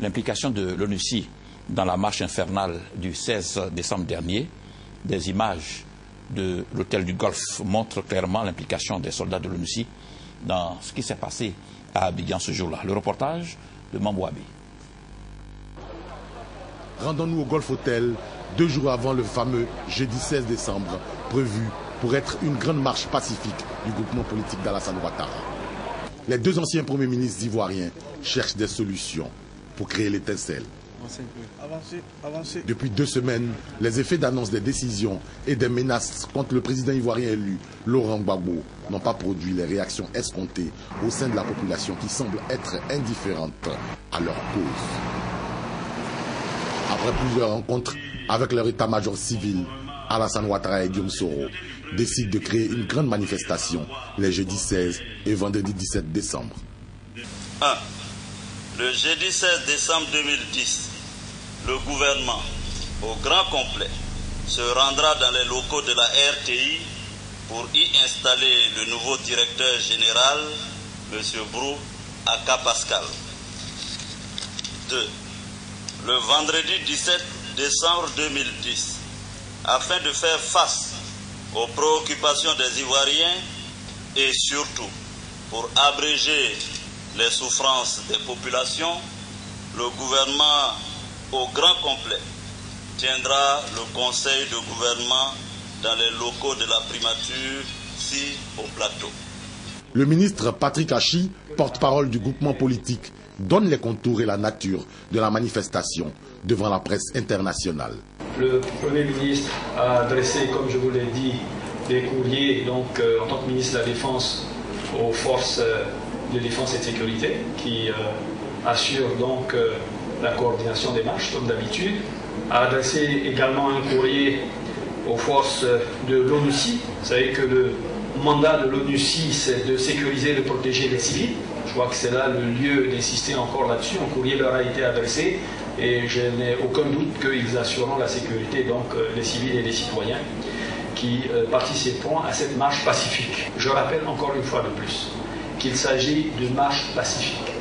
l'implication de l'ONUCI dans la marche infernale du 16 décembre dernier. Des images de l'hôtel du Golfe montrent clairement l'implication des soldats de l'ONUCI dans ce qui s'est passé à Abidjan ce jour-là. Le reportage de Mambouabi. Rendons-nous au Golf Hotel 2 jours avant le fameux jeudi 16 décembre, prévu pour être une grande marche pacifique du groupement politique d'Alassane Ouattara. Les 2 anciens premiers ministres ivoiriens cherchent des solutions pour créer l'étincelle. Depuis 2 semaines, les effets d'annonce des décisions et des menaces contre le président ivoirien élu, Laurent Gbagbo, n'ont pas produit les réactions escomptées au sein de la population qui semble être indifférente à leur cause. Après plusieurs rencontres avec leur état-major civil, Alassane Ouattara et Guillaume Soro décident de créer une grande manifestation les jeudis 16 et vendredi 17 décembre. 1. Le jeudi 16 décembre 2010, le gouvernement, au grand complet, se rendra dans les locaux de la RTI pour y installer le nouveau directeur général, M. Brou Aka Pascal. 2. Le vendredi 17 décembre 2010, afin de faire face aux préoccupations des Ivoiriens et surtout pour abréger les souffrances des populations, le gouvernement au grand complet tiendra le conseil de gouvernement dans les locaux de la primature, ici au plateau. Le ministre Patrick Hachi, porte-parole du groupement politique, donne les contours et la nature de la manifestation devant la presse internationale. Le Premier ministre a adressé, comme je vous l'ai dit, des courriers donc, en tant que ministre de la Défense aux forces de défense et de sécurité qui assurent donc la coordination des marches comme d'habitude. A adressé également un courrier aux forces de l'ONUCI. Vous savez que le mandat de l'ONUCI, c'est de sécuriser et de protéger les civils. Je crois que c'est là le lieu d'insister encore là-dessus. Un courrier leur a été adressé et je n'ai aucun doute qu'ils assureront la sécurité, donc les civils et les citoyens qui participeront à cette marche pacifique. Je rappelle encore une fois de plus qu'il s'agit d'une marche pacifique,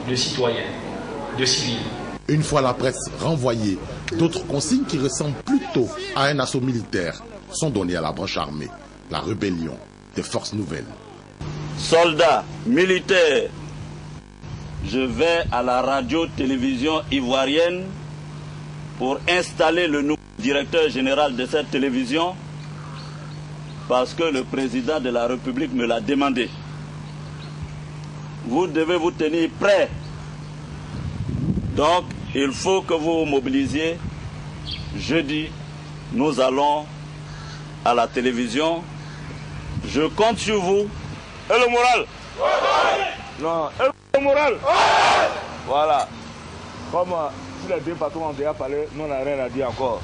de citoyens, de civils. Une fois la presse renvoyée, d'autres consignes qui ressemblent plutôt à un assaut militaire sont données à la branche armée, la rébellion des forces nouvelles. Soldats, militaires, je vais à la radio-télévision ivoirienne pour installer le nouveau directeur général de cette télévision parce que le président de la République me l'a demandé. Vous devez vous tenir prêts. Donc, il faut que vous vous mobilisiez. Jeudi, nous allons à la télévision. Je compte sur vous. Et le moral? Non, et le moral? Voilà. Comme tous les 2 patrons ont déjà parlé, nous n'avons rien à dire encore.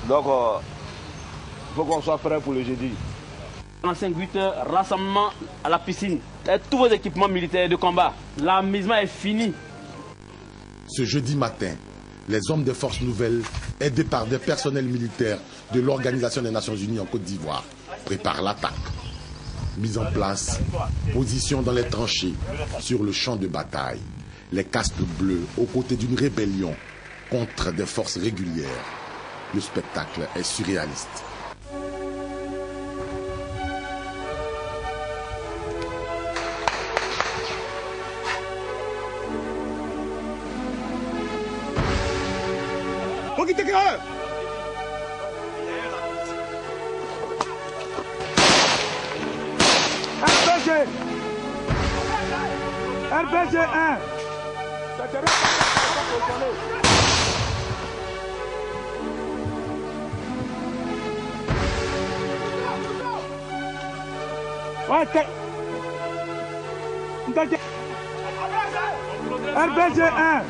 Donc, il faut qu'on soit prêt pour le jeudi. En 5-8 heures, rassemblement à la piscine. Tous vos équipements militaires de combat. L'amusement est fini. Ce jeudi matin, les hommes des forces nouvelles, aidés par des personnels militaires de l'Organisation des Nations Unies en Côte d'Ivoire, préparent l'attaque. Mise en place, position dans les tranchées, sur le champ de bataille. Les casques bleus aux côtés d'une rébellion contre des forces régulières. Le spectacle est surréaliste. RPG 1. RPG 1.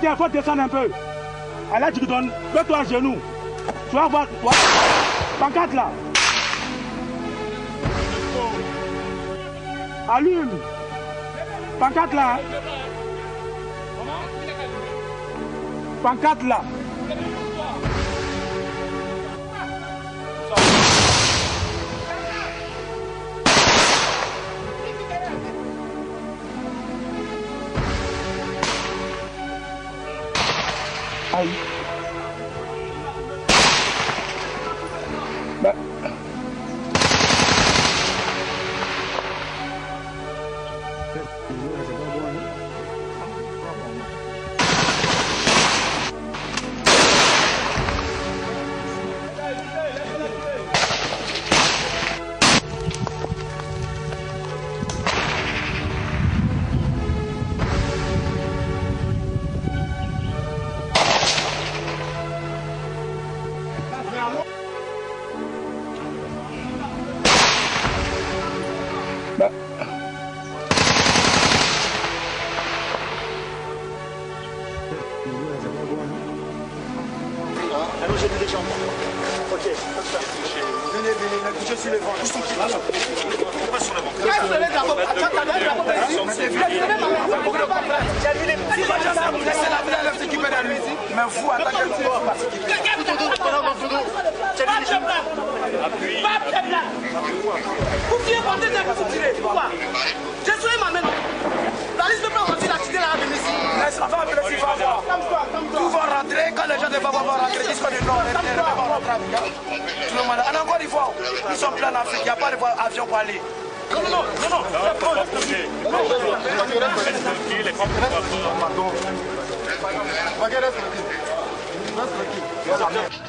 Il faut descendre un peu. Allez, tu te donnes. Mets-toi à genoux. Tu vas voir. Pancarte là. Allume. Pancarte là. Pancarte là. Aïe. Bah.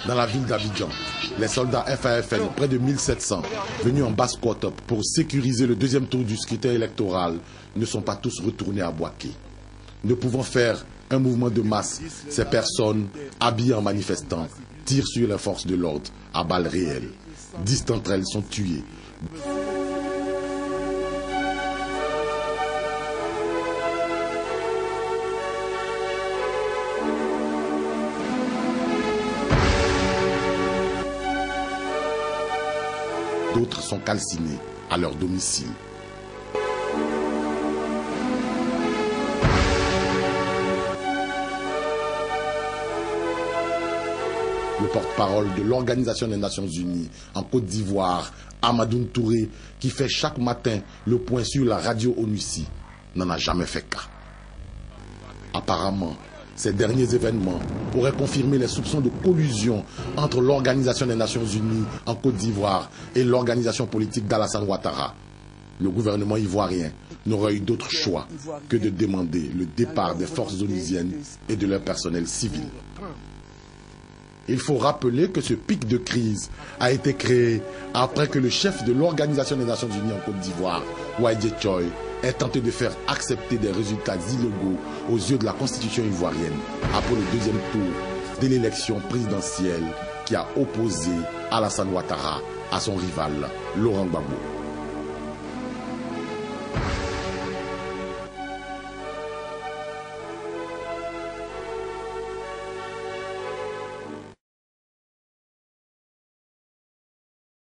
Dans la ville d'Abidjan, les soldats FAFN, près de 1700, venus en basse-côte pour sécuriser le deuxième tour du scrutin électoral, ne sont pas tous retournés à Bouaké. Ne pouvant faire un mouvement de masse, ces personnes, habillées en manifestants, tirent sur les forces de l'ordre à balles réelles. 10 d'entre elles sont tuées. D'autres sont calcinés à leur domicile. Le porte-parole de l'Organisation des Nations Unies en Côte d'Ivoire, Amadou Touré, qui fait chaque matin le point sur la radio ONUCI, n'en a jamais fait cas. Apparemment, ces derniers événements auraient confirmé les soupçons de collusion entre l'Organisation des Nations Unies en Côte d'Ivoire et l'organisation politique d'Alassane Ouattara. Le gouvernement ivoirien n'aurait eu d'autre choix que de demander le départ des forces onusiennes et de leur personnel civil. Il faut rappeler que ce pic de crise a été créé après que le chef de l'Organisation des Nations Unies en Côte d'Ivoire, Waïdje Choy, ait tenté de faire accepter des résultats illégaux aux yeux de la Constitution ivoirienne après le deuxième tour de l'élection présidentielle qui a opposé Alassane Ouattara à son rival Laurent Gbagbo.